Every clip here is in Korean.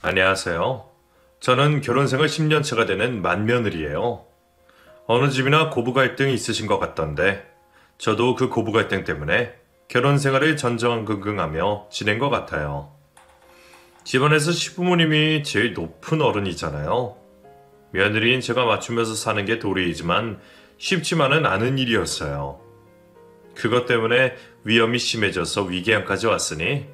안녕하세요. 저는 결혼 생활 10년 차가 되는 맏며느리예요. 어느 집이나 고부 갈등이 있으신 것 같던데, 저도 그 고부 갈등 때문에 결혼 생활을 전전긍긍하며 지낸 것 같아요. 집안에서 시부모님이 제일 높은 어른이잖아요. 며느리인 제가 맞추면서 사는 게 도리이지만 쉽지만은 않은 일이었어요. 그것 때문에 위험이 심해져서 위궤양까지 왔으니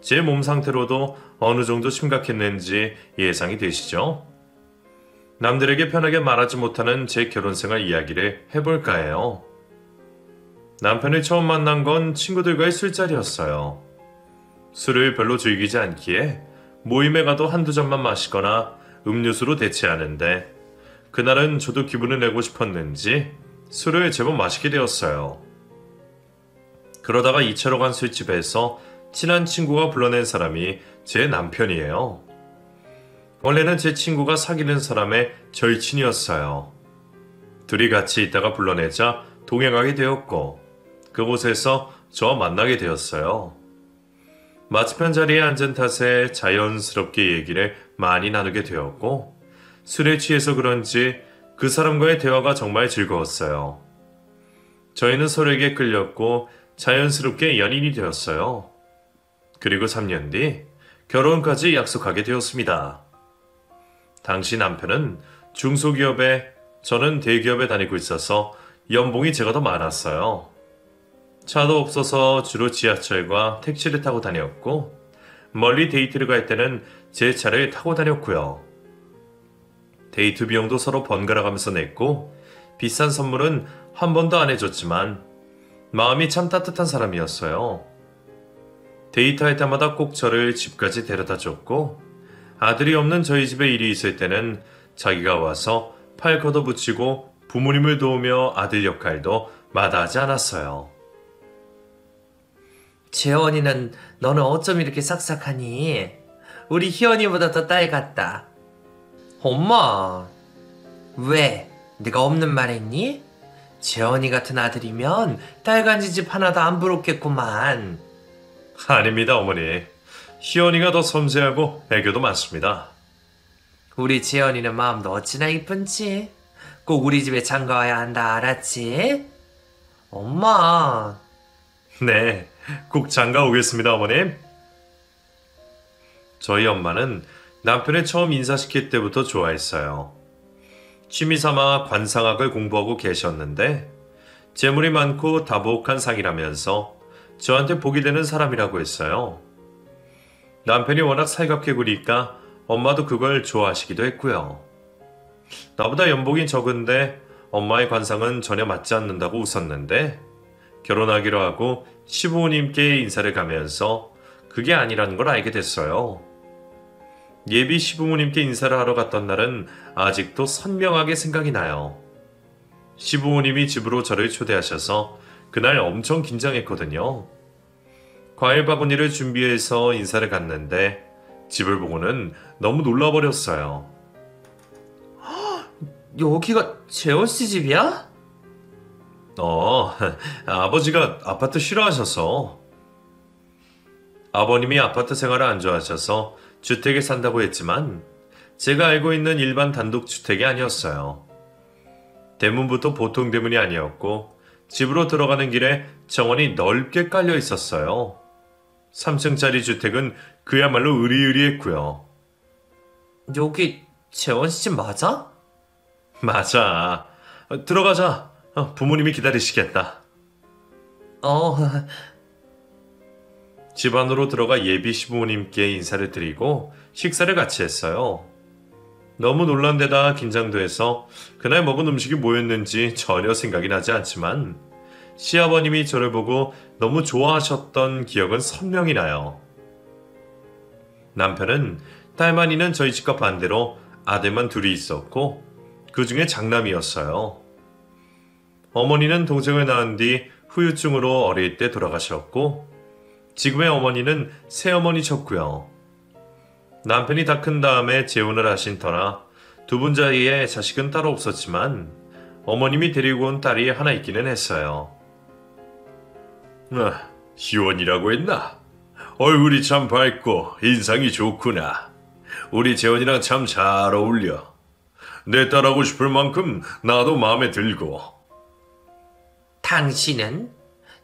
제 몸 상태로도 어느 정도 심각했는지 예상이 되시죠? 남들에게 편하게 말하지 못하는 제 결혼 생활 이야기를 해볼까 해요. 남편을 처음 만난 건 친구들과의 술자리였어요. 술을 별로 즐기지 않기에 모임에 가도 한두 잔만 마시거나 음료수로 대체하는데 그날은 저도 기분을 내고 싶었는지 술을 제법 마시게 되었어요. 그러다가 2차로 간 술집에서 친한 친구가 불러낸 사람이 제 남편이에요. 원래는 제 친구가 사귀는 사람의 절친이었어요. 둘이 같이 있다가 불러내자 동행하게 되었고 그곳에서 저와 만나게 되었어요. 마주편 자리에 앉은 탓에 자연스럽게 얘기를 많이 나누게 되었고 술에 취해서 그런지 그 사람과의 대화가 정말 즐거웠어요. 저희는 서로에게 끌렸고 자연스럽게 연인이 되었어요. 그리고 3년 뒤 결혼까지 약속하게 되었습니다. 당시 남편은 중소기업에 저는 대기업에 다니고 있어서 연봉이 제가 더 많았어요. 차도 없어서 주로 지하철과 택시를 타고 다녔고 멀리 데이트를 갈 때는 제 차를 타고 다녔고요. 데이트 비용도 서로 번갈아 가면서 냈고 비싼 선물은 한 번도 안 해줬지만 마음이 참 따뜻한 사람이었어요. 데이트할 때마다 꼭 저를 집까지 데려다 줬고 아들이 없는 저희 집에 일이 있을 때는 자기가 와서 팔 걷어붙이고 부모님을 도우며 아들 역할도 마다하지 않았어요. 재원이는 너는 어쩜 이렇게 싹싹하니? 우리 희연이보다 더 딸 같다. 엄마, 왜? 네가 없는 말 했니? 재원이 같은 아들이면 딸간지 집 하나도 안 부럽겠구만. 아닙니다, 어머니. 희연이가 더 섬세하고 애교도 많습니다. 우리 재원이는 마음도 어찌나 이쁜지. 꼭 우리 집에 장가와야 한다, 알았지? 엄마, 네, 꼭 장가 오겠습니다, 어머님. 저희 엄마는 남편을 처음 인사시킬 때부터 좋아했어요. 취미삼아 관상학을 공부하고 계셨는데 재물이 많고 다복한 상이라면서 저한테 복이 되는 사람이라고 했어요. 남편이 워낙 살갑게 구니까 엄마도 그걸 좋아하시기도 했고요. 나보다 연봉이 적은데 엄마의 관상은 전혀 맞지 않는다고 웃었는데 결혼하기로 하고 시부모님께 인사를 가면서 그게 아니라는 걸 알게 됐어요. 예비 시부모님께 인사를 하러 갔던 날은 아직도 선명하게 생각이 나요. 시부모님이 집으로 저를 초대하셔서 그날 엄청 긴장했거든요. 과일 바구니를 준비해서 인사를 갔는데 집을 보고는 너무 놀라버렸어요. 여기가 재원 씨 집이야? 아버지가 아파트 싫어하셔서. 아버님이 아파트 생활을 안 좋아하셔서 주택에 산다고 했지만 제가 알고 있는 일반 단독주택이 아니었어요. 대문부터 보통 대문이 아니었고 집으로 들어가는 길에 정원이 넓게 깔려 있었어요. 3층짜리 주택은 그야말로 으리으리했고요. 여기 재원 씨 집 맞아? 맞아. 들어가자. 부모님이 기다리시겠다. 어, 집 안으로 들어가 예비 시부모님께 인사를 드리고 식사를 같이 했어요. 너무 놀란 데다 긴장도 해서 그날 먹은 음식이 뭐였는지 전혀 생각이 나지 않지만 시아버님이 저를 보고 너무 좋아하셨던 기억은 선명히 나요. 남편은 딸만 있는 저희 집과 반대로 아들만 둘이 있었고 그 중에 장남이었어요. 어머니는 동생을 낳은 뒤 후유증으로 어릴 때 돌아가셨고 지금의 어머니는 새어머니셨고요. 남편이 다 큰 다음에 재혼을 하신 터라 두 분 사이에 자식은 따로 없었지만 어머님이 데리고 온 딸이 하나 있기는 했어요. 희원이라고 했나? 얼굴이 참 밝고 인상이 좋구나. 우리 재원이랑 참 잘 어울려. 내 딸하고 싶을 만큼 나도 마음에 들고. 당신은?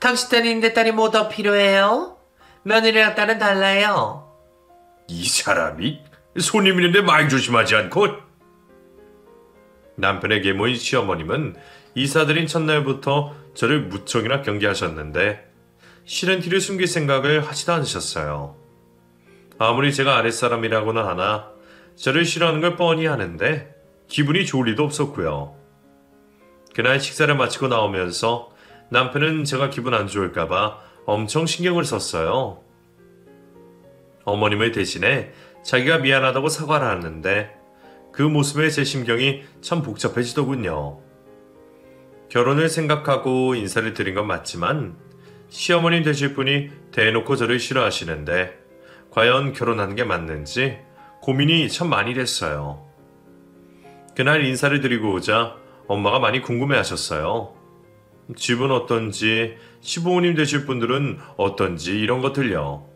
당신 딸이 내 딸이 뭐 더 필요해요? 며느리랑 딸은 달라요. 이 사람이 손님 있는데 말 조심하지 않고. 남편의 계모인 시어머님은 이사들인 첫날부터 저를 무척이나 경계하셨는데 싫은 티를 숨길 생각을 하지도 않으셨어요. 아무리 제가 아랫사람이라고는 하나 저를 싫어하는 걸 뻔히 아는데 기분이 좋을 리도 없었고요. 그날 식사를 마치고 나오면서 남편은 제가 기분 안 좋을까봐 엄청 신경을 썼어요. 어머님을 대신해 자기가 미안하다고 사과를 하는데 그 모습에 제 심경이 참 복잡해지더군요. 결혼을 생각하고 인사를 드린 건 맞지만 시어머님 되실 분이 대놓고 저를 싫어하시는데 과연 결혼하는 게 맞는지 고민이 참 많이 됐어요. 그날 인사를 드리고 오자 엄마가 많이 궁금해하셨어요. 집은 어떤지, 시부모님 되실 분들은 어떤지 이런 것들요.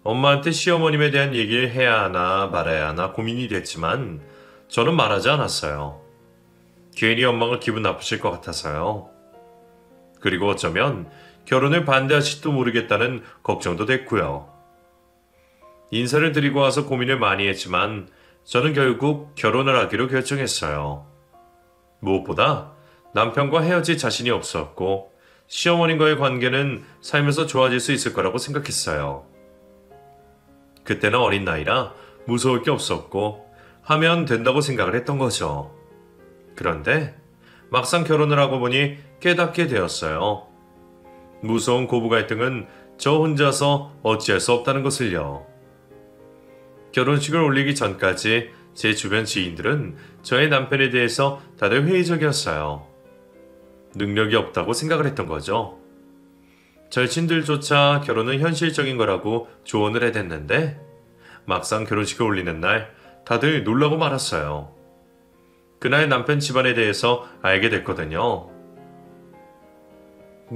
엄마한테 시어머님에 대한 얘기를 해야 하나 말아야 하나 고민이 됐지만 저는 말하지 않았어요. 괜히 엄마가 기분 나쁘실 것 같아서요. 그리고 어쩌면 결혼을 반대하실지도 모르겠다는 걱정도 됐고요. 인사를 드리고 와서 고민을 많이 했지만 저는 결국 결혼을 하기로 결정했어요. 무엇보다 남편과 헤어질 자신이 없었고 시어머님과의 관계는 살면서 좋아질 수 있을 거라고 생각했어요. 그때는 어린 나이라 무서울 게 없었고 하면 된다고 생각을 했던 거죠. 그런데 막상 결혼을 하고 보니 깨닫게 되었어요. 무서운 고부 갈등은 저 혼자서 어찌할 수 없다는 것을요. 결혼식을 올리기 전까지 제 주변 지인들은 저의 남편에 대해서 다들 회의적이었어요. 능력이 없다고 생각을 했던 거죠. 절친들조차 결혼은 현실적인 거라고 조언을 해댔는데 막상 결혼식을 올리는 날 다들 놀라고 말았어요. 그날 남편 집안에 대해서 알게 됐거든요.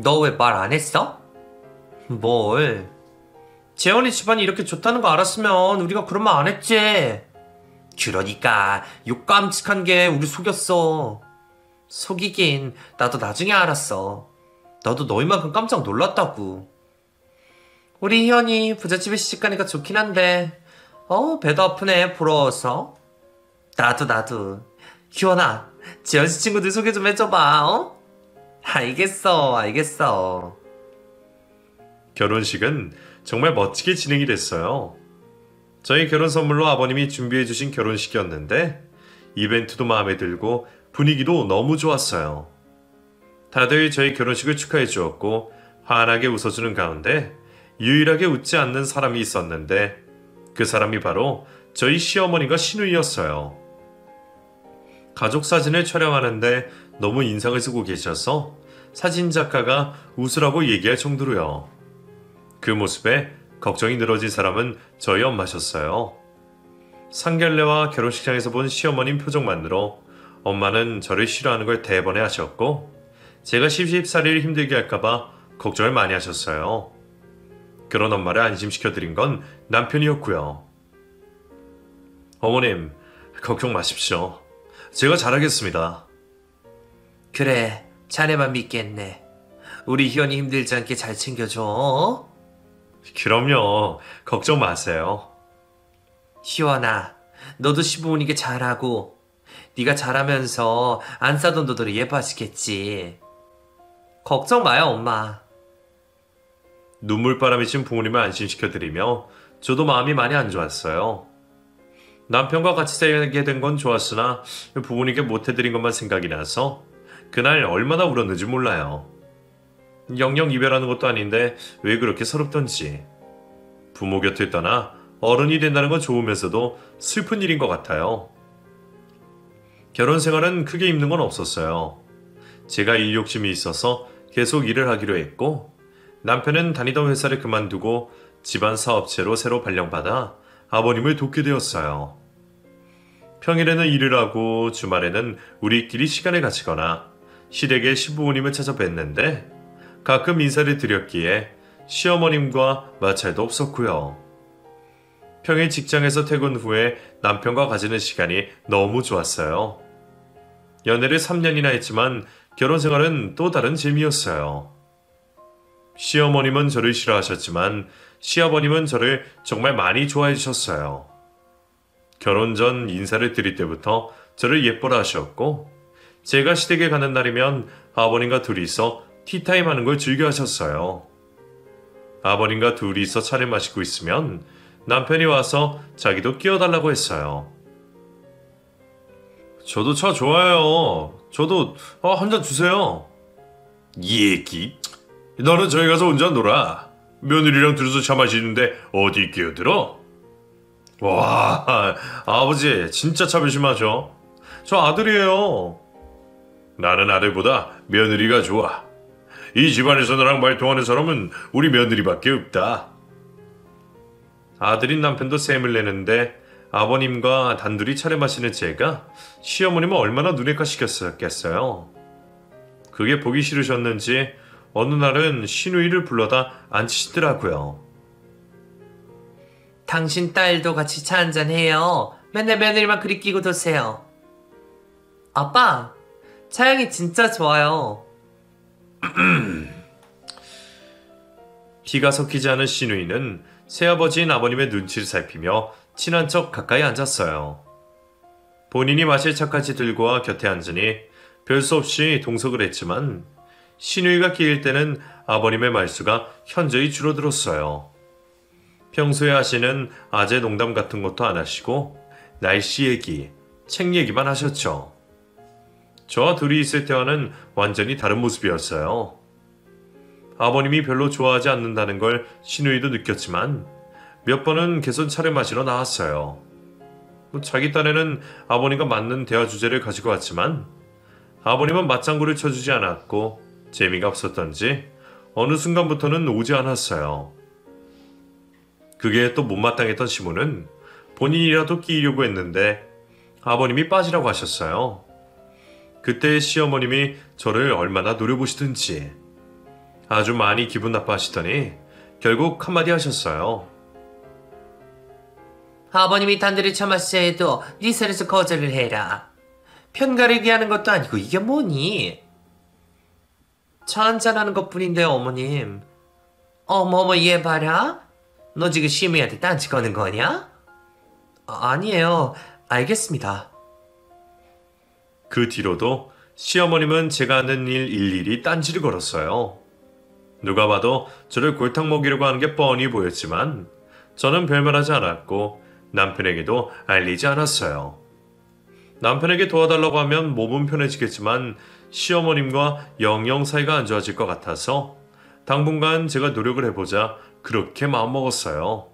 너 왜 말 안 했어? 뭘? 재원이 집안이 이렇게 좋다는 거 알았으면 우리가 그런 말 안 했지. 그러니까 요 깜찍한 게 우리 속였어. 속이긴 나도 나중에 알았어. 나도 너희만큼 깜짝 놀랐다고. 우리 희연이 부잣집에 시집가니까 좋긴 한데 배도 아프네 부러워서. 나도. 희원아, 재현 씨 친구들 소개 좀 해줘봐. 알겠어. 결혼식은 정말 멋지게 진행이 됐어요. 저희 결혼 선물로 아버님이 준비해 주신 결혼식이었는데 이벤트도 마음에 들고 분위기도 너무 좋았어요. 다들 저희 결혼식을 축하해 주었고 환하게 웃어주는 가운데 유일하게 웃지 않는 사람이 있었는데 그 사람이 바로 저희 시어머니가 시누이였어요. 가족 사진을 촬영하는데 너무 인상을 쓰고 계셔서 사진작가가 웃으라고 얘기할 정도로요. 그 모습에 걱정이 늘어진 사람은 저희 엄마셨어요. 상견례와 결혼식장에서 본 시어머님 표정만으로 엄마는 저를 싫어하는 걸 대번에 하셨고 제가 시집살이를 힘들게 할까봐 걱정을 많이 하셨어요. 그런 엄마를 안심시켜드린 건 남편이었고요. 어머님, 걱정 마십시오. 제가 잘하겠습니다. 그래, 자네만 믿겠네. 우리 희연이 힘들지 않게 잘 챙겨줘. 그럼요. 걱정 마세요. 희원아, 너도 시부모님께 잘하고 네가 잘하면서 안 싸던 너들을 예뻐하시겠지. 걱정 마요, 엄마. 눈물바람이 친 부모님을 안심시켜드리며 저도 마음이 많이 안 좋았어요. 남편과 같이 살게 된 건 좋았으나 부모님께 못해드린 것만 생각이 나서 그날 얼마나 울었는지 몰라요. 영영 이별하는 것도 아닌데 왜 그렇게 서럽던지. 부모 곁을 떠나 어른이 된다는 건 좋으면서도 슬픈 일인 것 같아요. 결혼 생활은 크게 힘든 건 없었어요. 제가 일 욕심이 있어서 계속 일을 하기로 했고 남편은 다니던 회사를 그만두고 집안 사업체로 새로 발령받아 아버님을 돕게 되었어요. 평일에는 일을 하고 주말에는 우리끼리 시간을 가지거나 시댁의 시부모님을 찾아뵀는데 가끔 인사를 드렸기에 시어머님과 마찰도 없었고요. 평일 직장에서 퇴근 후에 남편과 가지는 시간이 너무 좋았어요. 연애를 3년이나 했지만 결혼 생활은 또 다른 재미였어요. 시어머님은 저를 싫어하셨지만 시아버님은 저를 정말 많이 좋아해 주셨어요. 결혼 전 인사를 드릴 때부터 저를 예뻐라 하셨고, 제가 시댁에 가는 날이면 아버님과 둘이서 티타임 하는 걸 즐겨 하셨어요. 아버님과 둘이서 차를 마시고 있으면 남편이 와서 자기도 끼워달라고 했어요. 저도 차 좋아해요. 저도 한 잔 주세요. 얘기? 너는 저기 가서 혼자 놀아. 며느리랑 둘이서 차 마시는데 어디 끼어들어? 와, 아버지 진짜 차별심하죠. 저 아들이에요. 나는 아들보다 며느리가 좋아. 이 집안에서 나랑 말통하는 사람은 우리 며느리밖에 없다. 아들인 남편도 셈을 내는데 아버님과 단둘이 차를 마시는 제가 시어머님은 얼마나 눈에 가시겠어요. 그게 보기 싫으셨는지 어느 날은 시누이를 불러다 앉히시더라고요. 당신 딸도 같이 차 한잔 해요. 맨날 며느리만 그리 끼고 도세요. 아빠, 차향이 진짜 좋아요. 피가 섞이지 않은 시누이는 새아버지인 아버님의 눈치를 살피며 친한 척 가까이 앉았어요. 본인이 마실 차까지 들고 와 곁에 앉으니 별 수 없이 동석을 했지만 시누이가 끼일 때는 아버님의 말수가 현저히 줄어들었어요. 평소에 하시는 아재 농담 같은 것도 안 하시고 날씨 얘기, 책 얘기만 하셨죠. 저와 둘이 있을 때와는 완전히 다른 모습이었어요. 아버님이 별로 좋아하지 않는다는 걸 시누이도 느꼈지만 몇 번은 개선 차를 마시러 나왔어요. 자기 딴에는 아버님과 맞는 대화 주제를 가지고 왔지만 아버님은 맞장구를 쳐주지 않았고 재미가 없었던지 어느 순간부터는 오지 않았어요. 그게 또 못마땅했던 시모는 본인이라도 끼려고 했는데 아버님이 빠지라고 하셨어요. 그때 시어머님이 저를 얼마나 노려보시든지 아주 많이 기분 나빠하시더니 결국 한마디 하셨어요. 아버님이 단둘이 차 마시자 해도 네 선에서 거절을 해라. 편가르기 하는 것도 아니고 이게 뭐니? 차 한잔하는 것뿐인데 어머님. 어머머 얘 봐라. 너 지금 시미한테 딴지 거는 거냐? 아니에요. 알겠습니다. 그 뒤로도 시어머님은 제가 하는 일 일일이 딴지를 걸었어요. 누가 봐도 저를 골탕 먹이려고 하는 게 뻔히 보였지만 저는 별말하지 않았고 남편에게도 알리지 않았어요. 남편에게 도와달라고 하면 몸은 편해지겠지만 시어머님과 영영 사이가 안 좋아질 것 같아서 당분간 제가 노력을 해보자 그렇게 마음먹었어요.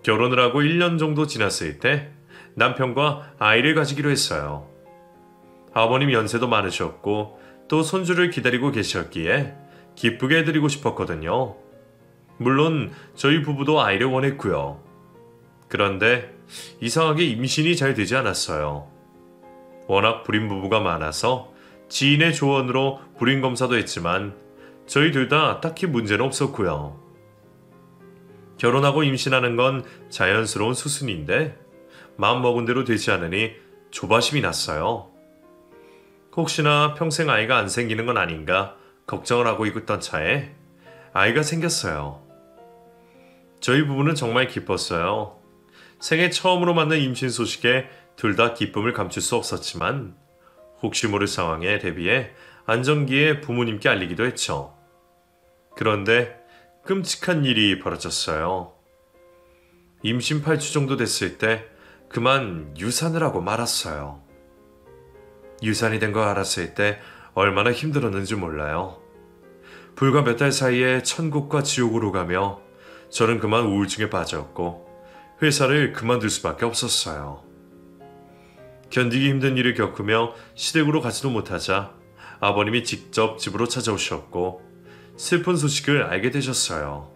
결혼을 하고 1년 정도 지났을 때 남편과 아이를 가지기로 했어요. 아버님 연세도 많으셨고 또 손주를 기다리고 계셨기에 기쁘게 해드리고 싶었거든요. 물론 저희 부부도 아이를 원했고요. 그런데 이상하게 임신이 잘 되지 않았어요. 워낙 불임 부부가 많아서 지인의 조언으로 불임 검사도 했지만 저희 둘 다 딱히 문제는 없었고요. 결혼하고 임신하는 건 자연스러운 수순인데 마음먹은 대로 되지 않으니 조바심이 났어요. 혹시나 평생 아이가 안 생기는 건 아닌가 걱정을 하고 있던 차에 아이가 생겼어요. 저희 부부는 정말 기뻤어요. 생애 처음으로 맞는 임신 소식에 둘 다 기쁨을 감출 수 없었지만 혹시 모를 상황에 대비해 안정기에 부모님께 알리기도 했죠. 그런데 끔찍한 일이 벌어졌어요. 임신 8주 정도 됐을 때 그만 유산을 하고 말았어요. 유산이 된 거 알았을 때 얼마나 힘들었는지 몰라요. 불과 몇 달 사이에 천국과 지옥으로 가며 저는 그만 우울증에 빠졌고 회사를 그만둘 수밖에 없었어요. 견디기 힘든 일을 겪으며 시댁으로 가지도 못하자 아버님이 직접 집으로 찾아오셨고 슬픈 소식을 알게 되셨어요.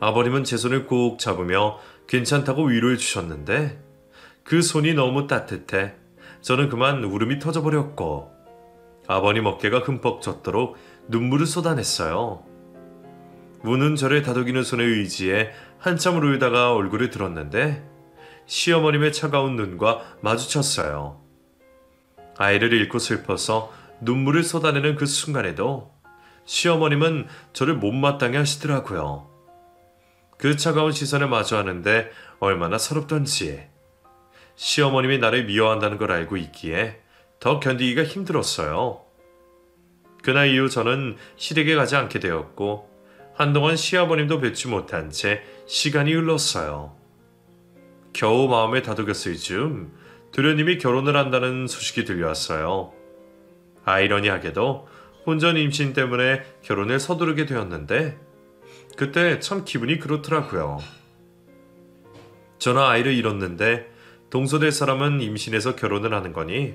아버님은 제 손을 꼭 잡으며 괜찮다고 위로해 주셨는데 그 손이 너무 따뜻해 저는 그만 울음이 터져버렸고 아버님 어깨가 흠뻑 젖도록 눈물을 쏟아냈어요. 우는 저를 다독이는 손에 의지해 한참 울다가 얼굴을 들었는데 시어머님의 차가운 눈과 마주쳤어요. 아이를 잃고 슬퍼서 눈물을 쏟아내는 그 순간에도 시어머님은 저를 못마땅해 하시더라고요. 그 차가운 시선을 마주하는데 얼마나 서럽던지. 시어머님이 나를 미워한다는 걸 알고 있기에 더 견디기가 힘들었어요. 그날 이후 저는 시댁에 가지 않게 되었고 한동안 시아버님도 뵙지 못한 채 시간이 흘렀어요. 겨우 마음을 다독였을 즈음 도련님이 결혼을 한다는 소식이 들려왔어요. 아이러니하게도 혼전 임신 때문에 결혼을 서두르게 되었는데 그때 참 기분이 그렇더라고요. 저는 아이를 잃었는데 동서될 사람은 임신해서 결혼을 하는 거니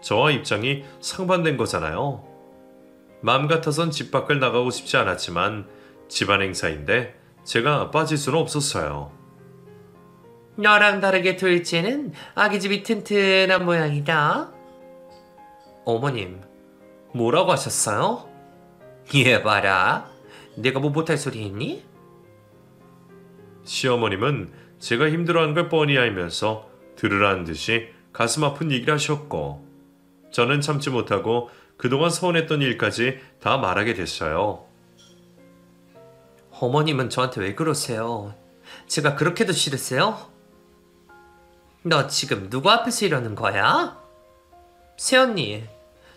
저와 입장이 상반된 거잖아요. 마음 같아선 집 밖을 나가고 싶지 않았지만 집안 행사인데 제가 빠질 수는 없었어요. 너랑 다르게 둘째는 아기집이 튼튼한 모양이다. 어머님, 뭐라고 하셨어요? 얘 봐라. 내가 뭐 못할 소리 했니? 시어머님은 제가 힘들어하는 걸 뻔히 알면서 들으라는 듯이 가슴 아픈 얘기를 하셨고 저는 참지 못하고 그동안 서운했던 일까지 다 말하게 됐어요. 어머님은 저한테 왜 그러세요? 제가 그렇게도 싫으세요? 너 지금 누구 앞에서 이러는 거야? 새언니,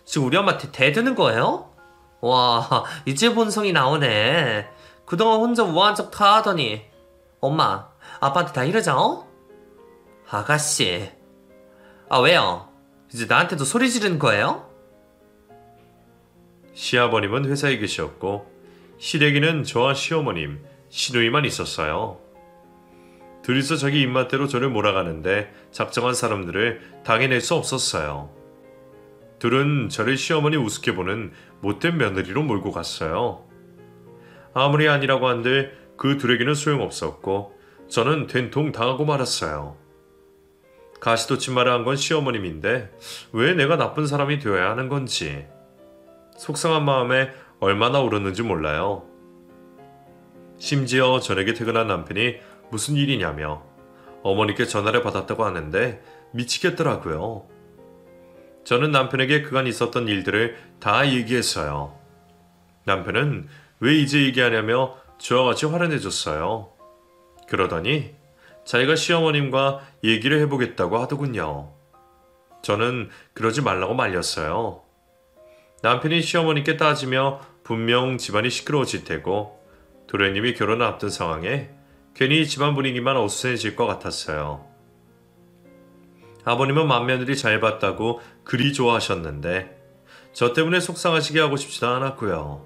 지금 우리 엄마한테 대드는 거예요? 와, 이제 본성이 나오네. 그동안 혼자 우아한 척 다 하더니 엄마, 아빠한테 다 이러자, 어? 아가씨. 아, 왜요? 이제 나한테도 소리 지르는 거예요? 시아버님은 회사에 계셨고 시댁에는 저와 시어머님, 시누이만 있었어요. 둘이서 자기 입맛대로 저를 몰아가는데 작정한 사람들을 당해낼 수 없었어요. 둘은 저를 시어머니 우습게 보는 못된 며느리로 몰고 갔어요. 아무리 아니라고 한들 그 둘에게는 소용없었고 저는 된통 당하고 말았어요. 가시돋친 말을 한 건 시어머님인데 왜 내가 나쁜 사람이 되어야 하는 건지 속상한 마음에 얼마나 울었는지 몰라요. 심지어 저녁에 퇴근한 남편이 무슨 일이냐며 어머니께 전화를 받았다고 하는데 미치겠더라고요. 저는 남편에게 그간 있었던 일들을 다 얘기했어요. 남편은 왜 이제 얘기하냐며 저와 같이 화를 내줬어요. 그러더니 자기가 시어머님과 얘기를 해보겠다고 하더군요. 저는 그러지 말라고 말렸어요. 남편이 시어머니께 따지며 분명 집안이 시끄러워질 테고 도련님이 결혼을 앞둔 상황에 괜히 집안 분위기만 어수선해질 것 같았어요. 아버님은 맏며느리 잘 봤다고 그리 좋아하셨는데 저 때문에 속상하시게 하고 싶지도 않았고요.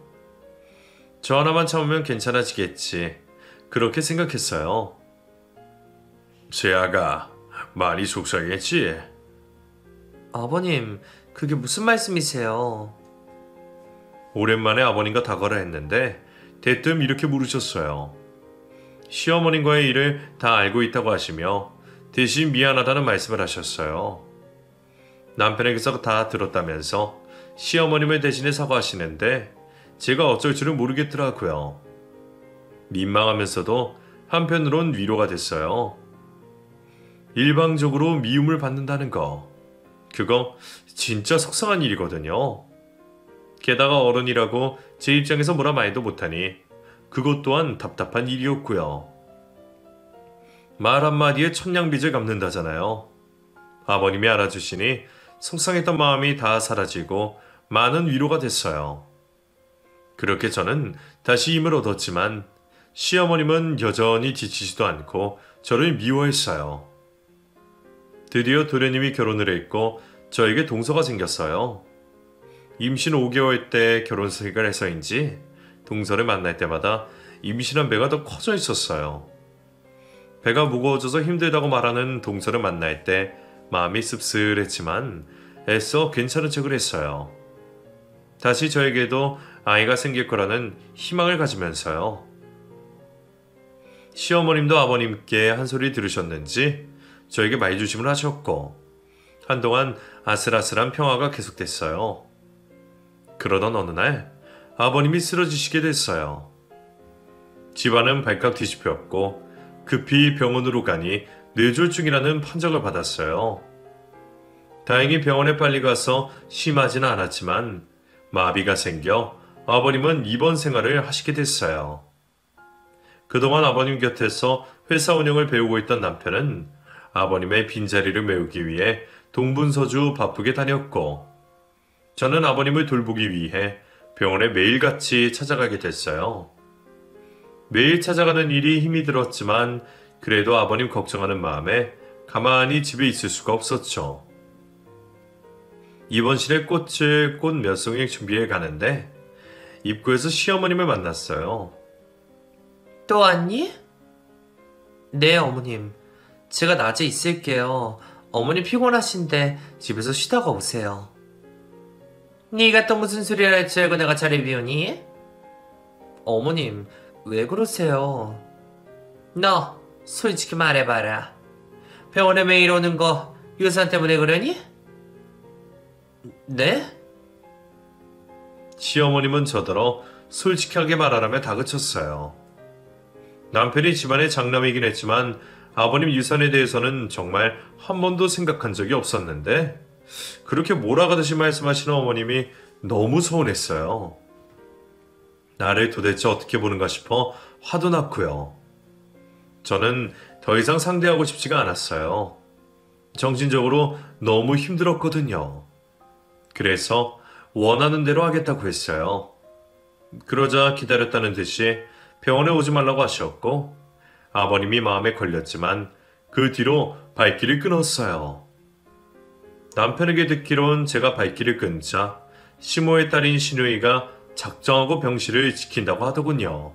저 하나만 참으면 괜찮아지겠지 그렇게 생각했어요. 재아가 많이 속상했지? 아버님, 그게 무슨 말씀이세요? 오랜만에 아버님과 다가라 했는데 대뜸 이렇게 물으셨어요. 시어머님과의 일을 다 알고 있다고 하시며 대신 미안하다는 말씀을 하셨어요. 남편에게서 다 들었다면서 시어머님을 대신해 사과하시는데 제가 어쩔 줄은 모르겠더라고요. 민망하면서도 한편으론 위로가 됐어요. 일방적으로 미움을 받는다는 거 그거 진짜 속상한 일이거든요. 게다가 어른이라고 제 입장에서 뭐라 말도 못하니 그것 또한 답답한 일이었고요. 말 한마디에 천냥빚을 갚는다잖아요. 아버님이 알아주시니 속상했던 마음이 다 사라지고 많은 위로가 됐어요. 그렇게 저는 다시 힘을 얻었지만 시어머님은 여전히 지치지도 않고 저를 미워했어요. 드디어 도련님이 결혼을 했고 저에게 동서가 생겼어요. 임신 5개월 때 결혼 생각을 해서인지 동서를 만날 때마다 임신한 배가 더 커져 있었어요. 배가 무거워져서 힘들다고 말하는 동서를 만날 때 마음이 씁쓸했지만 애써 괜찮은 척을 했어요. 다시 저에게도 아이가 생길 거라는 희망을 가지면서요. 시어머님도 아버님께 한 소리 들으셨는지 저에게 말조심을 하셨고 한동안 아슬아슬한 평화가 계속됐어요. 그러던 어느 날 아버님이 쓰러지시게 됐어요. 집안은 발칵 뒤집혔고 급히 병원으로 가니 뇌졸중이라는 판정을 받았어요. 다행히 병원에 빨리 가서 심하지는 않았지만 마비가 생겨 아버님은 입원 생활을 하시게 됐어요. 그동안 아버님 곁에서 회사 운영을 배우고 있던 남편은 아버님의 빈자리를 메우기 위해 동분서주 바쁘게 다녔고, 저는 아버님을 돌보기 위해 병원에 매일같이 찾아가게 됐어요. 매일 찾아가는 일이 힘이 들었지만 그래도 아버님 걱정하는 마음에 가만히 집에 있을 수가 없었죠. 입원실에 꽃을 꽃 몇 송이 준비해 가는데 입구에서 시어머님을 만났어요. 또 왔니? 네, 어머님. 제가 낮에 있을게요. 어머니 피곤하신데 집에서 쉬다가 오세요. 네가 또 무슨 소리를 할 줄 알고 내가 자리 비우니? 어머님, 왜 그러세요? 너 솔직히 말해봐라. 병원에 매일 오는 거 유산 때문에 그러니? 네? 시어머님은 저더러 솔직하게 말하라며 다그쳤어요. 남편이 집안의 장남이긴 했지만 아버님 유산에 대해서는 정말 한 번도 생각한 적이 없었는데 그렇게 몰아가듯이 말씀하시는 어머님이 너무 서운했어요. 나를 도대체 어떻게 보는가 싶어 화도 났고요. 저는 더 이상 상대하고 싶지가 않았어요. 정신적으로 너무 힘들었거든요. 그래서 원하는 대로 하겠다고 했어요. 그러자 기다렸다는 듯이 병원에 오지 말라고 하셨고, 아버님이 마음에 걸렸지만 그 뒤로 발길을 끊었어요. 남편에게 듣기론 제가 발길을 끊자 시모의 딸인 신우이가 작정하고 병실을 지킨다고 하더군요.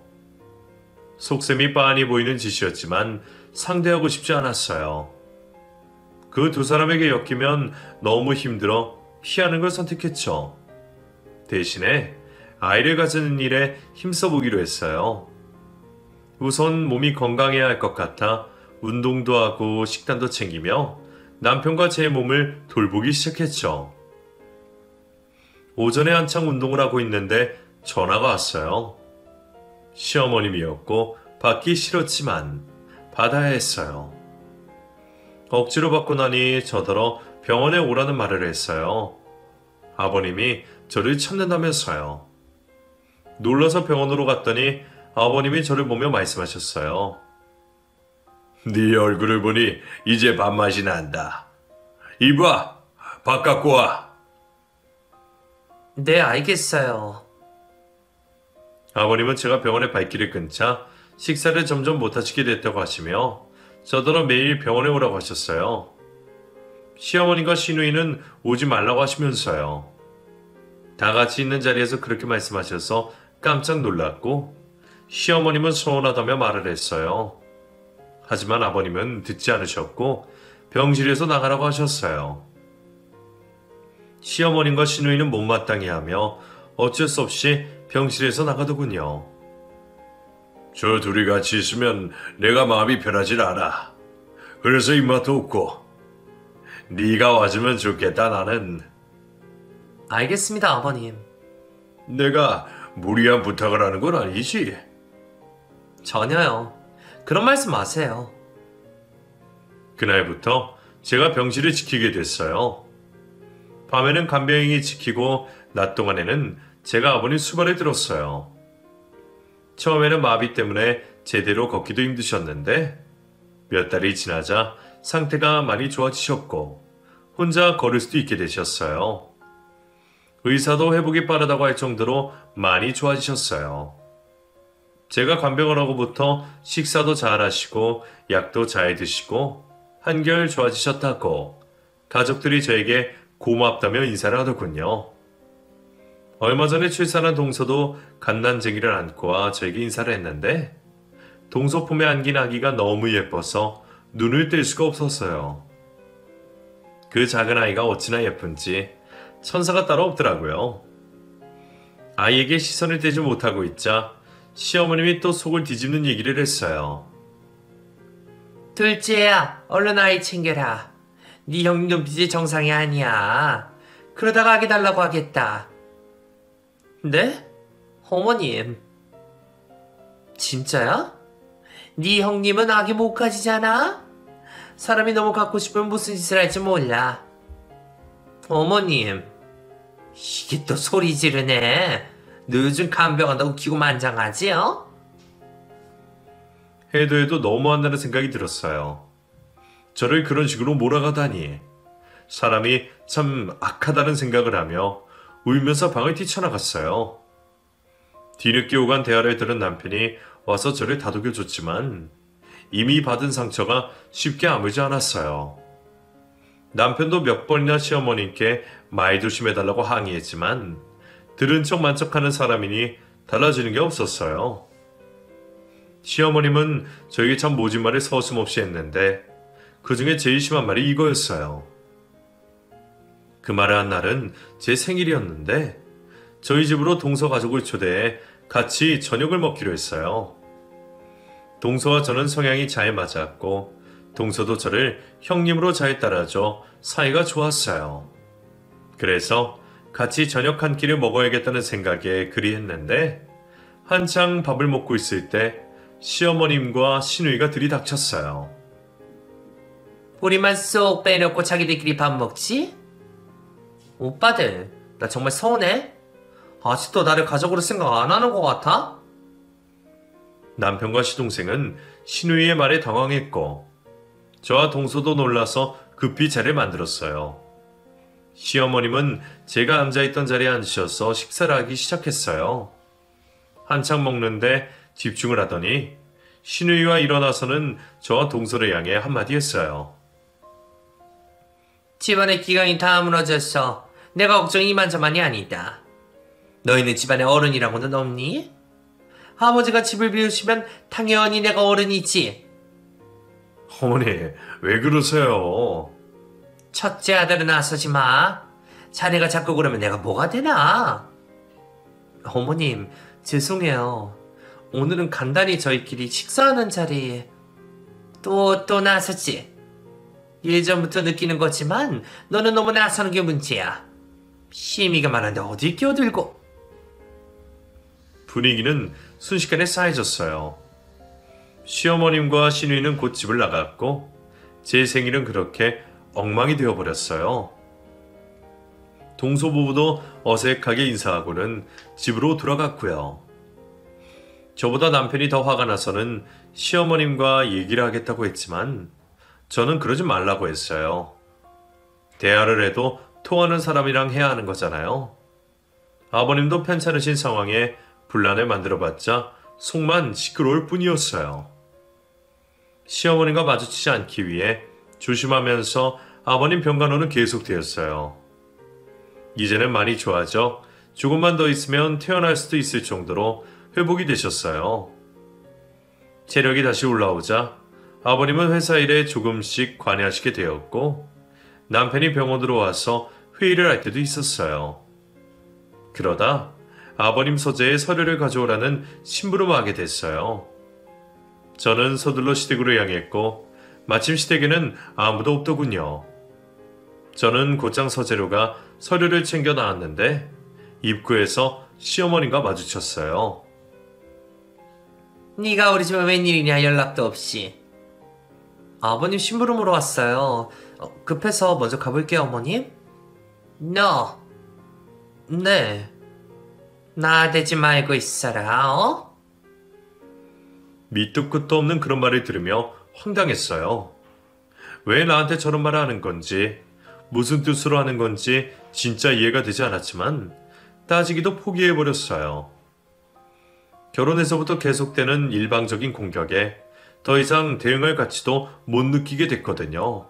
속셈이 빤히 보이는 짓이었지만 상대하고 싶지 않았어요. 그 두 사람에게 엮이면 너무 힘들어 피하는 걸 선택했죠. 대신에 아이를 가지는 일에 힘써보기로 했어요. 우선 몸이 건강해야 할 것 같아 운동도 하고 식단도 챙기며 남편과 제 몸을 돌보기 시작했죠. 오전에 한창 운동을 하고 있는데 전화가 왔어요. 시어머님이었고 받기 싫었지만 받아야 했어요. 억지로 받고 나니 저더러 병원에 오라는 말을 했어요. 아버님이 저를 찾는다면서요. 놀라서 병원으로 갔더니 아버님이 저를 보며 말씀하셨어요. 네 얼굴을 보니 이제 밥맛이 난다. 이봐, 밥 갖고 와. 네, 알겠어요. 아버님은 제가 병원에 발길을 끊자 식사를 점점 못하시게 됐다고 하시며 저더러 매일 병원에 오라고 하셨어요. 시어머니가 시누이는 오지 말라고 하시면서요. 다 같이 있는 자리에서 그렇게 말씀하셔서 깜짝 놀랐고 시어머님은 서운하다며 말을 했어요. 하지만 아버님은 듣지 않으셨고 병실에서 나가라고 하셨어요. 시어머님과 시누이는 못마땅해 하며 어쩔 수 없이 병실에서 나가더군요. 저 둘이 같이 있으면 내가 마음이 편하질 않아. 그래서 입맛도 없고 네가 와주면 좋겠다 나는. 알겠습니다, 아버님. 내가 무리한 부탁을 하는 건 아니지? 전혀요. 그런 말씀 마세요. 그날부터 제가 병실을 지키게 됐어요. 밤에는 간병인이 지키고 낮 동안에는 제가 아버님 수발에 들었어요. 처음에는 마비 때문에 제대로 걷기도 힘드셨는데 몇 달이 지나자 상태가 많이 좋아지셨고 혼자 걸을 수도 있게 되셨어요. 의사도 회복이 빠르다고 할 정도로 많이 좋아지셨어요. 제가 간병을 하고부터 식사도 잘 하시고 약도 잘 드시고 한결 좋아지셨다고 가족들이 저에게 고맙다며 인사를 하더군요. 얼마 전에 출산한 동서도 갓난쟁이를 안고 와 저에게 인사를 했는데 동서 품에 안긴 아기가 너무 예뻐서 눈을 뗄 수가 없었어요. 그 작은 아이가 어찌나 예쁜지 천사가 따로 없더라고요. 아이에게 시선을 떼지 못하고 있자 시어머님이 또 속을 뒤집는 얘기를 했어요. 둘째야, 얼른 아이 챙겨라. 네 형 눈빛이 정상이 아니야. 그러다가 아기 달라고 하겠다. 네? 어머님. 진짜야? 네 형님은 아기 못 가지잖아? 사람이 너무 갖고 싶으면 무슨 짓을 할지 몰라. 어머님, 이게 또 소리 지르네. 너 요즘 간병한다고 기고만장하지, 어? 해도 해도 너무한다는 생각이 들었어요. 저를 그런 식으로 몰아가다니. 사람이 참 악하다는 생각을 하며 울면서 방을 뛰쳐나갔어요. 뒤늦게 오간 대화를 들은 남편이 와서 저를 다독여줬지만 이미 받은 상처가 쉽게 아물지 않았어요. 남편도 몇 번이나 시어머님께 말 조심해달라고 항의했지만 들은 척 만척하는 사람이니 달라지는 게 없었어요. 시어머님은 저에게 참 모진 말을 서슴없이 했는데 그 중에 제일 심한 말이 이거였어요. 그 말을 한 날은 제 생일이었는데 저희 집으로 동서 가족을 초대해 같이 저녁을 먹기로 했어요. 동서와 저는 성향이 잘 맞았고 동서도 저를 형님으로 잘 따라줘 사이가 좋았어요. 그래서 같이 저녁 한 끼를 먹어야겠다는 생각에 그리 했는데 한창 밥을 먹고 있을 때 시어머님과 시누이가 들이닥쳤어요. 우리만 쏙 빼놓고 자기들끼리 밥 먹지? 오빠들, 나 정말 서운해? 아직도 나를 가족으로 생각 안 하는 것 같아? 남편과 시동생은 시누이의 말에 당황했고 저와 동서도 놀라서 급히 자리를 만들었어요. 시어머님은 제가 앉아있던 자리에 앉으셔서 식사를 하기 시작했어요. 한창 먹는데 집중을 하더니 시누이와 일어나서는 저와 동서를 향해 한마디 했어요. 집안의 기강이 다 무너졌어. 내가 걱정이 이만저만이 아니다. 너희는 집안에 어른이라고는 없니? 아버지가 집을 비우시면 당연히 내가 어른이지. 어머니, 왜 그러세요? 첫째 아들은 나서지 마. 자네가 자꾸 그러면 내가 뭐가 되나? 어머님, 죄송해요. 오늘은 간단히 저희끼리 식사하는 자리에 또 나섰지. 예전부터 느끼는 거지만 너는 너무 나서는 게 문제야. 심이가 많은데 어디 끼어들고. 분위기는 순식간에 싸해졌어요. 시어머님과 시누이는 곧 집을 나갔고 제 생일은 그렇게 엉망이 되어버렸어요. 동서 부부도 어색하게 인사하고는 집으로 돌아갔고요. 저보다 남편이 더 화가 나서는 시어머님과 얘기를 하겠다고 했지만 저는 그러지 말라고 했어요. 대화를 해도 통하는 사람이랑 해야 하는 거잖아요. 아버님도 편찮으신 상황에 분란을 만들어봤자 속만 시끄러울 뿐이었어요. 시어머님과 마주치지 않기 위해 조심하면서 아버님 병간호는 계속되었어요. 이제는 많이 좋아져 조금만 더 있으면 퇴원할 수도 있을 정도로 회복이 되셨어요. 체력이 다시 올라오자 아버님은 회사 일에 조금씩 관여하시게 되었고 남편이 병원으로 와서 회의를 할 때도 있었어요. 그러다 아버님 서재에 서류를 가져오라는 심부름을 하게 됐어요. 저는 서둘러 시댁으로 향했고 마침 시댁에는 아무도 없더군요. 저는 곧장 서재로가 서류를 챙겨 나왔는데 입구에서 시어머님과 마주쳤어요. 네가 우리 집에 웬일이냐 연락도 없이. 아버님 심부름으로 왔어요. 급해서 먼저 가볼게요 어머님. 너. 네. 나대지 말고 있어라. 어? 밑도 끝도 없는 그런 말을 들으며 황당했어요. 왜 나한테 저런 말을 하는 건지 무슨 뜻으로 하는 건지 진짜 이해가 되지 않았지만 따지기도 포기해버렸어요. 결혼해서부터 계속되는 일방적인 공격에 더 이상 대응할 가치도 못 느끼게 됐거든요.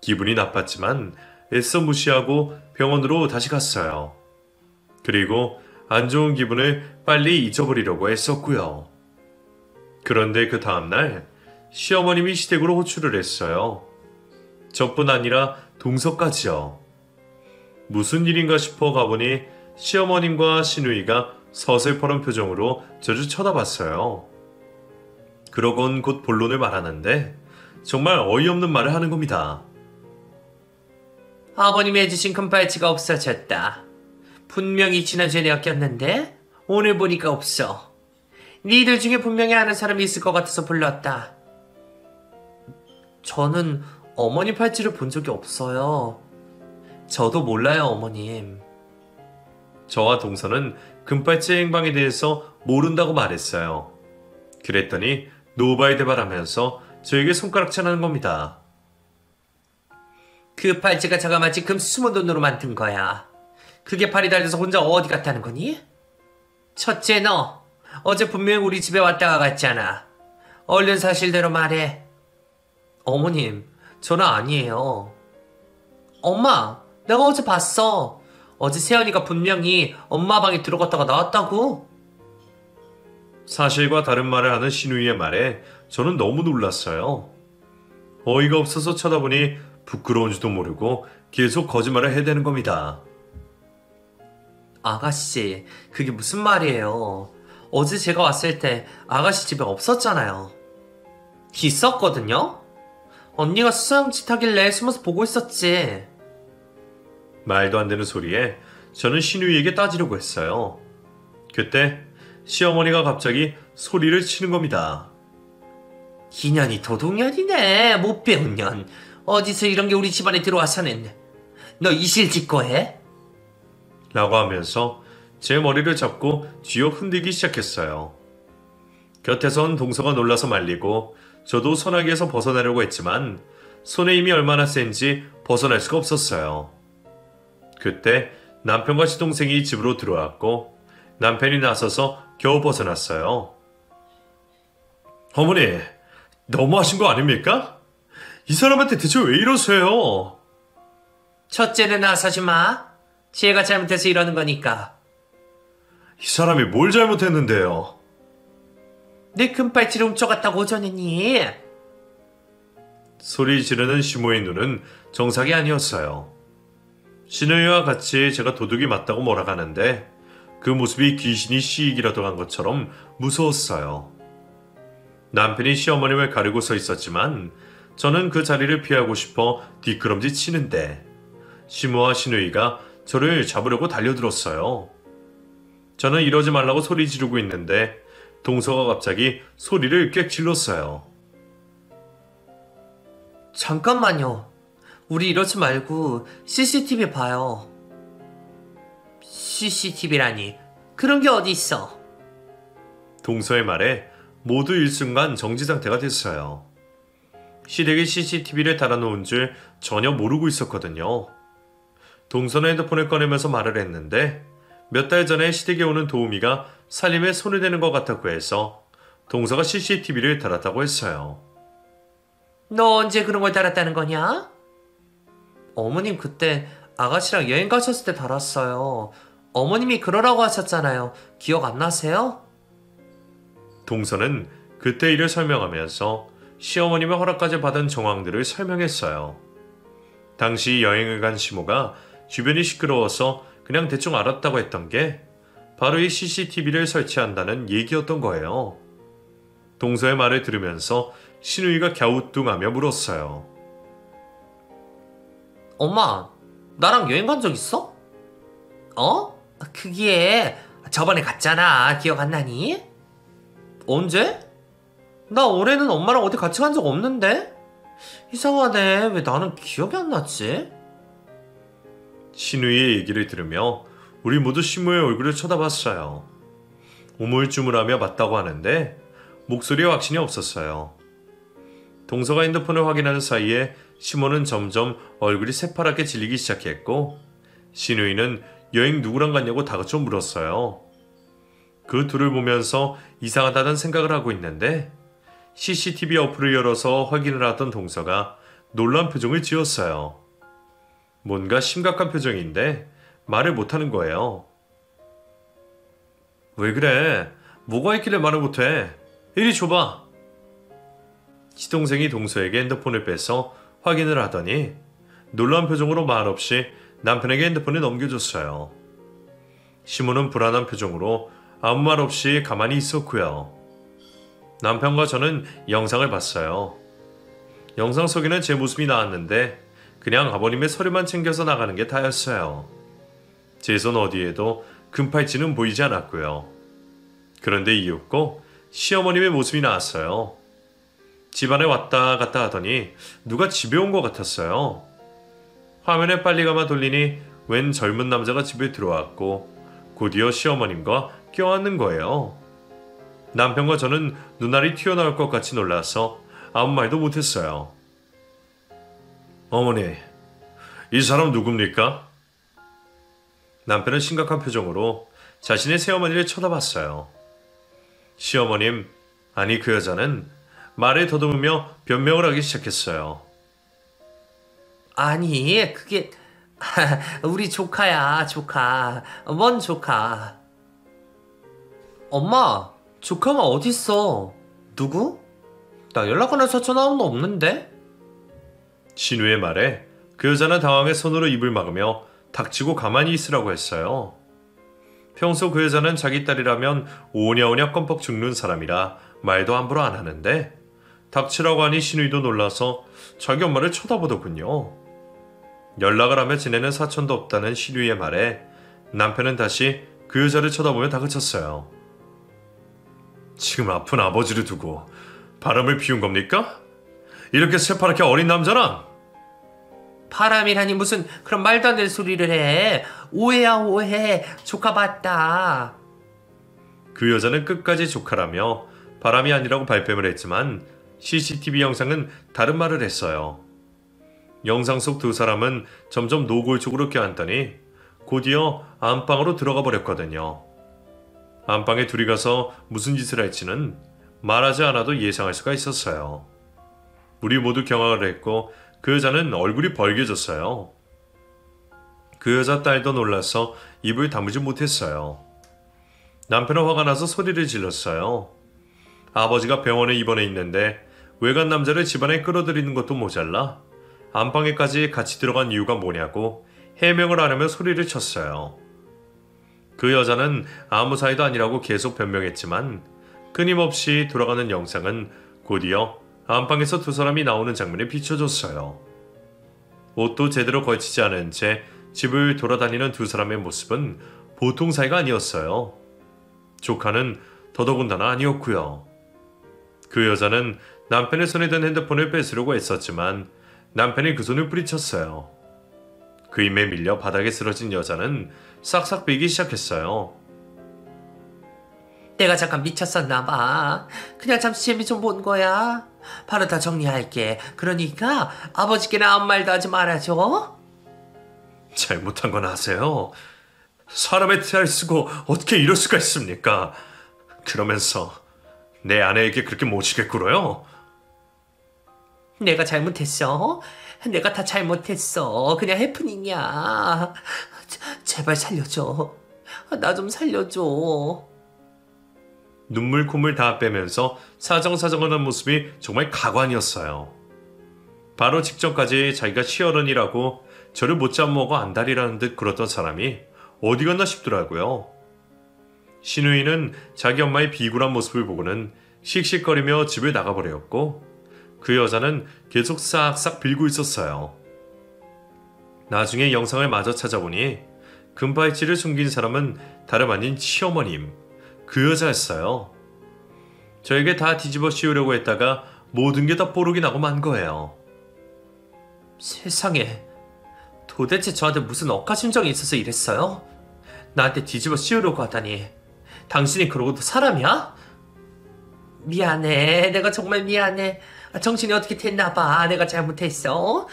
기분이 나빴지만 애써 무시하고 병원으로 다시 갔어요. 그리고 안 좋은 기분을 빨리 잊어버리려고 애썼고요. 그런데 그 다음날 시어머님이 시댁으로 호출을 했어요. 저뿐 아니라 동서까지요. 무슨 일인가 싶어 가보니 시어머님과 시누이가 서슬퍼런 표정으로 저를 쳐다봤어요. 그러곤 곧 본론을 말하는데 정말 어이없는 말을 하는 겁니다. 아버님이 해주신 금팔찌가 없어졌다. 분명히 지난주에 내가 꼈는데 오늘 보니까 없어. 니들 중에 분명히 아는 사람이 있을 것 같아서 불렀다. 저는 어머니 팔찌를 본 적이 없어요. 저도 몰라요, 어머님. 저와 동서는 금팔찌의 행방에 대해서 모른다고 말했어요. 그랬더니 노바이대발하면서 저에게 손가락질 하는 겁니다. 그 팔찌가 자그마치 금 숨은 돈으로 만든 거야. 그게 팔이 달려서 혼자 어디 갔다는 거니? 첫째 너 어제 분명히 우리 집에 왔다가 갔잖아. 얼른 사실대로 말해. 어머님, 저는 아니에요. 엄마, 내가 어제 봤어. 어제 세연이가 분명히 엄마 방에 들어갔다가 나왔다고. 사실과 다른 말을 하는 신우이의 말에 저는 너무 놀랐어요. 어이가 없어서 쳐다보니 부끄러운지도 모르고 계속 거짓말을 해대는 겁니다. 아가씨, 그게 무슨 말이에요. 어제 제가 왔을 때 아가씨 집에 없었잖아요. 있었거든요? 언니가 수상짓 하길래 숨어서 보고 있었지. 말도 안 되는 소리에 저는 신우이에게 따지려고 했어요. 그때 시어머니가 갑자기 소리를 치는 겁니다. 이년이 도둑년이네. 못 배운 년. 어디서 이런 게 우리 집안에 들어와서는. 너 이실직고 해? 라고 하면서 제 머리를 잡고 쥐어 흔들기 시작했어요. 곁에선 동서가 놀라서 말리고 저도 소나기에서 벗어나려고 했지만 손의 힘이 얼마나 센지 벗어날 수가 없었어요. 그때 남편과 시동생이 집으로 들어왔고 남편이 나서서 겨우 벗어났어요. 어머니, 너무하신 거 아닙니까? 이 사람한테 대체 왜 이러세요? 첫째는 나서지 마. 지혜가 잘못해서 이러는 거니까. 이 사람이 뭘 잘못했는데요? 내 금팔찌를 훔쳐갔다고 오전했니? 소리 지르는 시모의 눈은 정상이 아니었어요. 신우이와 같이 제가 도둑이 맞다고 몰아가는데 그 모습이 귀신이 시익이라도 한 것처럼 무서웠어요. 남편이 시어머님을 가리고 서 있었지만 저는 그 자리를 피하고 싶어 뒷걸음질 치는데 시모와 신우이가 저를 잡으려고 달려들었어요. 저는 이러지 말라고 소리 지르고 있는데 동서가 갑자기 소리를 꽥 질렀어요. 잠깐만요. 우리 이러지 말고 CCTV 봐요. CCTV라니. 그런 게 어디 있어? 동서의 말에 모두 일순간 정지 상태가 됐어요. 시댁에 CCTV를 달아놓은 줄 전혀 모르고 있었거든요. 동서는 핸드폰을 꺼내면서 말을 했는데 몇 달 전에 시댁에 오는 도우미가 살림에 손을 대는 것 같다고 해서 동서가 CCTV를 달았다고 했어요. 너 언제 그런 걸 달았다는 거냐? 어머님 그때 아가씨랑 여행 가셨을 때 달았어요. 어머님이 그러라고 하셨잖아요. 기억 안 나세요? 동서는 그때 일을 설명하면서 시어머님의 허락까지 받은 정황들을 설명했어요. 당시 여행을 간 시모가 주변이 시끄러워서 그냥 대충 알았다고 했던 게 바로 이 CCTV를 설치한다는 얘기였던 거예요. 동서의 말을 들으면서 신우이가 갸우뚱하며 물었어요. 엄마, 나랑 여행 간 적 있어? 어? 그게 저번에 갔잖아. 기억 안 나니? 언제? 나 올해는 엄마랑 어디 같이 간 적 없는데? 이상하네. 왜 나는 기억이 안 났지? 신우이의 얘기를 들으며 우리 모두 시모의 얼굴을 쳐다봤어요. 우물쭈물하며 맞다고 하는데 목소리에 확신이 없었어요. 동서가 핸드폰을 확인하는 사이에 시모는 점점 얼굴이 새파랗게 질리기 시작했고 신우이는 여행 누구랑 갔냐고 다그쳐 물었어요. 그 둘을 보면서 이상하다는 생각을 하고 있는데 CCTV 어플을 열어서 확인을 하던 동서가 놀란 표정을 지었어요. 뭔가 심각한 표정인데 말을 못하는 거예요. 왜 그래? 뭐가 있길래 말을 못해? 이리 줘봐. 시동생이 동서에게 핸드폰을 빼서 확인을 하더니 놀란 표정으로 말없이 남편에게 핸드폰을 넘겨줬어요. 시모는 불안한 표정으로 아무 말 없이 가만히 있었고요. 남편과 저는 영상을 봤어요. 영상 속에는 제 모습이 나왔는데 그냥 아버님의 서류만 챙겨서 나가는 게 다였어요. 제 손 어디에도 금팔찌는 보이지 않았고요. 그런데 이윽고 시어머님의 모습이 나왔어요. 집안에 왔다 갔다 하더니 누가 집에 온 것 같았어요. 화면에 빨리 감아 돌리니 웬 젊은 남자가 집에 들어왔고 곧이어 시어머님과 껴안는 거예요. 남편과 저는 눈알이 튀어나올 것 같이 놀라서 아무 말도 못했어요. 어머니, 이 사람 누굽니까? 남편은 심각한 표정으로 자신의 새어머니를 쳐다봤어요. 시어머님, 아니 그 여자는 말을 더듬으며 변명을 하기 시작했어요. 아니, 그게 우리 조카야, 조카. 뭔 조카? 엄마, 조카가 어딨어? 누구? 나 연락하는 사촌 아무도 없는데? 신우의 말에 그 여자는 당황해 손으로 입을 막으며 닥치고 가만히 있으라고 했어요. 평소 그 여자는 자기 딸이라면 오냐오냐 껌뻑 죽는 사람이라 말도 함부로 안 하는데 닥치라고 하니 신우이도 놀라서 자기 엄마를 쳐다보더군요. 연락을 하며 지내는 사촌도 없다는 신우이의 말에 남편은 다시 그 여자를 쳐다보며 다그쳤어요. 지금 아픈 아버지를 두고 바람을 피운 겁니까? 이렇게 새파랗게 어린 남자랑? 바람이라니 무슨 그런 말도 안 되는 소리를 해. 오해야 오해. 조카 맞다. 그 여자는 끝까지 조카라며 바람이 아니라고 발뺌을 했지만 CCTV 영상은 다른 말을 했어요. 영상 속 두 사람은 점점 노골 쪽으로 껴안더니 곧이어 안방으로 들어가 버렸거든요. 안방에 둘이 가서 무슨 짓을 할지는 말하지 않아도 예상할 수가 있었어요. 우리 모두 경악을 했고 그 여자는 얼굴이 벌개졌어요. 그 여자 딸도 놀라서 입을 다무지 못했어요. 남편은 화가 나서 소리를 질렀어요. 아버지가 병원에 입원해 있는데 외간 남자를 집안에 끌어들이는 것도 모자라 안방에까지 같이 들어간 이유가 뭐냐고 해명을 하려며 소리를 쳤어요. 그 여자는 아무 사이도 아니라고 계속 변명했지만 끊임없이 돌아가는 영상은 곧이어 안방에서 두 사람이 나오는 장면에 비춰줬어요. 옷도 제대로 걸치지 않은 채 집을 돌아다니는 두 사람의 모습은 보통 사이가 아니었어요. 조카는 더더군다나 아니었고요. 그 여자는 남편의 손에 든 핸드폰을 뺏으려고 애썼지만 남편이 그 손을 뿌리쳤어요. 그 힘에 밀려 바닥에 쓰러진 여자는 싹싹 빌기 시작했어요. 내가 잠깐 미쳤었나 봐. 그냥 잠시 재미 좀 본 거야. 바로 다 정리할게. 그러니까 아버지께는 아무 말도 하지 말아줘. 잘못한 건 아세요? 사람의 태를 쓰고 어떻게 이럴 수가 있습니까? 그러면서 내 아내에게 그렇게 못시게 굴어요? 내가 잘못했어. 내가 다 잘못했어. 그냥 해프닝이야. 제발 살려줘. 나 좀 살려줘. 눈물 콧물 다 빼면서 사정사정하는 모습이 정말 가관이었어요. 바로 직전까지 자기가 시어른이라고 저를 못 잡먹어 안달이라는 듯 그러던 사람이 어디 갔나 싶더라고요. 신우이는 자기 엄마의 비굴한 모습을 보고는 씩씩거리며 집을 나가버렸고 그 여자는 계속 싹싹 빌고 있었어요. 나중에 영상을 마저 찾아보니 금발찌를 숨긴 사람은 다름 아닌 시어머님, 그 여자였어요. 저에게 다 뒤집어 씌우려고 했다가 모든 게 다 뽀록이 나고 만 거예요. 세상에, 도대체 저한테 무슨 억하심정이 있어서 이랬어요? 나한테 뒤집어 씌우려고 하다니. 당신이 그러고도 사람이야? 미안해. 내가 정말 미안해. 정신이 어떻게 됐나 봐. 내가 잘못했어.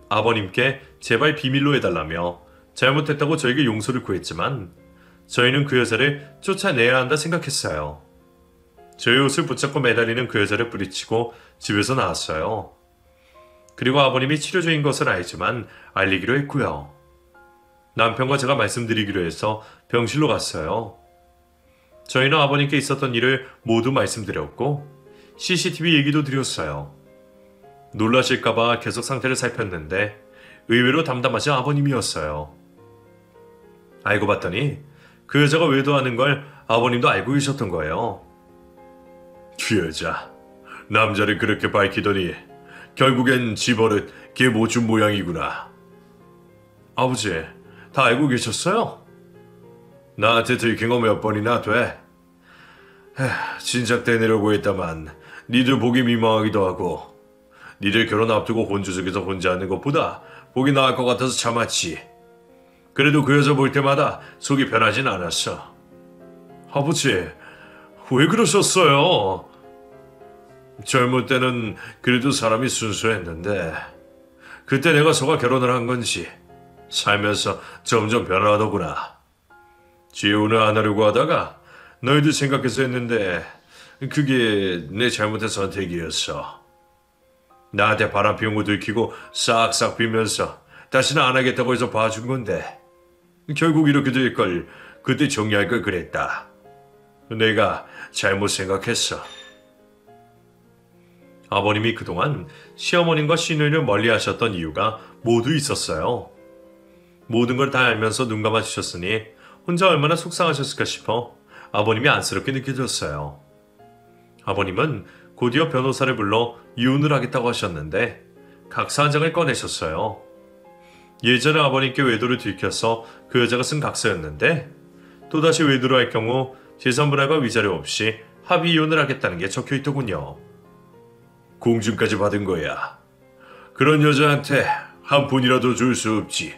아버님께 제발 비밀로 해달라며 잘못했다고 저에게 용서를 구했지만 저희는 그 여자를 쫓아내야 한다 생각했어요. 저의 옷을 붙잡고 매달리는 그 여자를 뿌리치고 집에서 나왔어요. 그리고 아버님이 치료중인 것을 알지만 알리기로 했고요. 남편과 제가 말씀드리기로 해서 병실로 갔어요. 저희는 아버님께 있었던 일을 모두 말씀드렸고 CCTV 얘기도 드렸어요. 놀라실까봐 계속 상태를 살폈는데 의외로 담담하신 아버님이었어요. 알고 봤더니 그 여자가 외도하는 걸 아버님도 알고 계셨던 거예요. 그 여자, 남자를 그렇게 밝히더니 결국엔 집어릇 걔 모준 모양이구나. 아버지, 다 알고 계셨어요? 나한테 들킨 거 몇 번이나 돼? 진작 되내려고 했다만 니들 보기 민망하기도 하고 니들 결혼 앞두고 혼주석에서 혼자 하는 것보다 보기 나을 것 같아서 참았지. 그래도 그 여자 볼 때마다 속이 편하진 않았어. 아버지, 왜 그러셨어요? 젊을 때는 그래도 사람이 순수했는데 그때 내가 속아 결혼을 한 건지 살면서 점점 변화하더구나. 지혼을 안 하려고 하다가 너희들 생각해서 했는데 그게 내 잘못된 선택이었어. 나한테 바람 피운 거 들키고 싹싹 빌면서 다시는 안 하겠다고 해서 봐준 건데 결국 이렇게 될 걸 그때 정리할 걸 그랬다. 내가 잘못 생각했어. 아버님이 그동안 시어머님과 시누이를 멀리 하셨던 이유가 모두 있었어요. 모든 걸 다 알면서 눈 감아주셨으니 혼자 얼마나 속상하셨을까 싶어 아버님이 안쓰럽게 느껴졌어요. 아버님은 곧이어 변호사를 불러 이혼을 하겠다고 하셨는데 각서 한 장을 꺼내셨어요. 예전에 아버님께 외도를 들켜서 그 여자가 쓴 각서였는데 또다시 외도를 할 경우 재산분할과 위자료 없이 합의 이혼을 하겠다는 게 적혀있더군요. 공증까지 받은 거야. 그런 여자한테 한 푼이라도 줄 수 없지.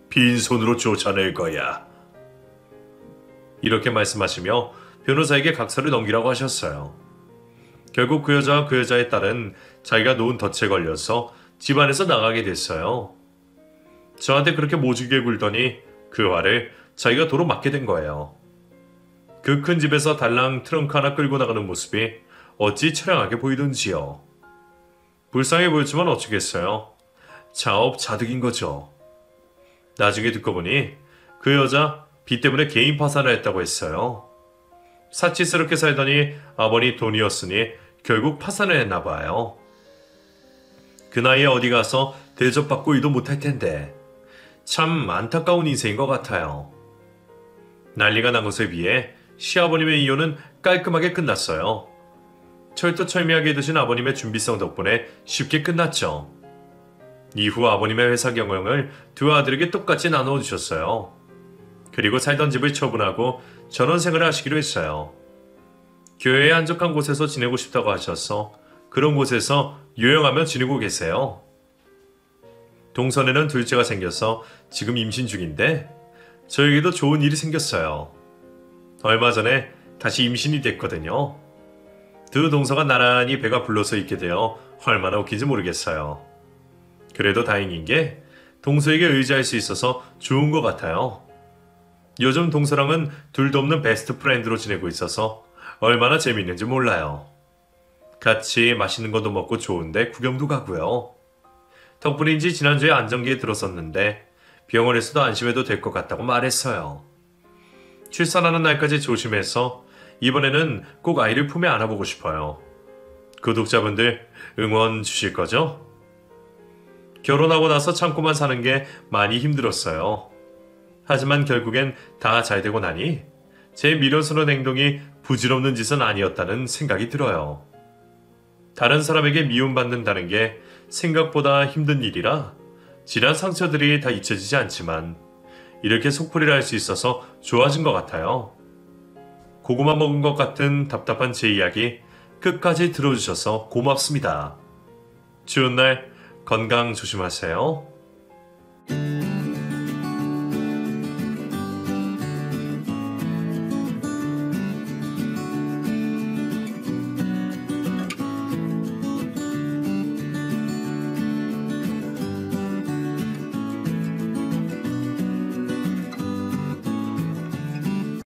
빈손으로 쫓아낼 거야. 이렇게 말씀하시며 변호사에게 각서를 넘기라고 하셨어요. 결국 그 여자와 그 여자의 딸은 자기가 놓은 덫에 걸려서 집안에서 나가게 됐어요. 저한테 그렇게 모질게 굴더니 그 화를 자기가 도로 맞게 된 거예요. 그 큰 집에서 달랑 트렁크 하나 끌고 나가는 모습이 어찌 처량하게 보이던지요. 불쌍해 보였지만 어쩌겠어요. 자업자득인 거죠. 나중에 듣고 보니 그 여자 빚 때문에 개인 파산을 했다고 했어요. 사치스럽게 살더니 아버니 돈이었으니 결국 파산을 했나 봐요. 그 나이에 어디 가서 대접받고 일도 못할 텐데 참 안타까운 인생인 것 같아요. 난리가 난 것에 비해 시아버님의 이혼은 깔끔하게 끝났어요. 철두철미하게 드신 아버님의 준비성 덕분에 쉽게 끝났죠. 이후 아버님의 회사 경영을 두 아들에게 똑같이 나누어 주셨어요. 그리고 살던 집을 처분하고 전원생활을 하시기로 했어요. 교회에 한적한 곳에서 지내고 싶다고 하셔서 그런 곳에서 요양하며 지내고 계세요. 동선에는 둘째가 생겨서 지금 임신 중인데 저에게도 좋은 일이 생겼어요. 얼마 전에 다시 임신이 됐거든요. 두 동서가 나란히 배가 불러서 있게 되어 얼마나 웃긴지 모르겠어요. 그래도 다행인 게 동서에게 의지할 수 있어서 좋은 것 같아요. 요즘 동서랑은 둘도 없는 베스트 프렌드로 지내고 있어서 얼마나 재밌는지 몰라요. 같이 맛있는 것도 먹고 좋은데 구경도 가고요. 덕분인지 지난주에 안정기에 들었었는데 병원에서도 안심해도 될 것 같다고 말했어요. 출산하는 날까지 조심해서 이번에는 꼭 아이를 품에 안아보고 싶어요. 구독자분들 응원 주실 거죠? 결혼하고 나서 참고만 사는 게 많이 힘들었어요. 하지만 결국엔 다 잘 되고 나니 제 미련스러운 행동이 부질없는 짓은 아니었다는 생각이 들어요. 다른 사람에게 미움받는다는 게 생각보다 힘든 일이라 지난 상처들이 다 잊혀지지 않지만 이렇게 속풀이를 할 수 있어서 좋아진 것 같아요. 고구마 먹은 것 같은 답답한 제 이야기 끝까지 들어주셔서 고맙습니다. 추운 날 건강 조심하세요.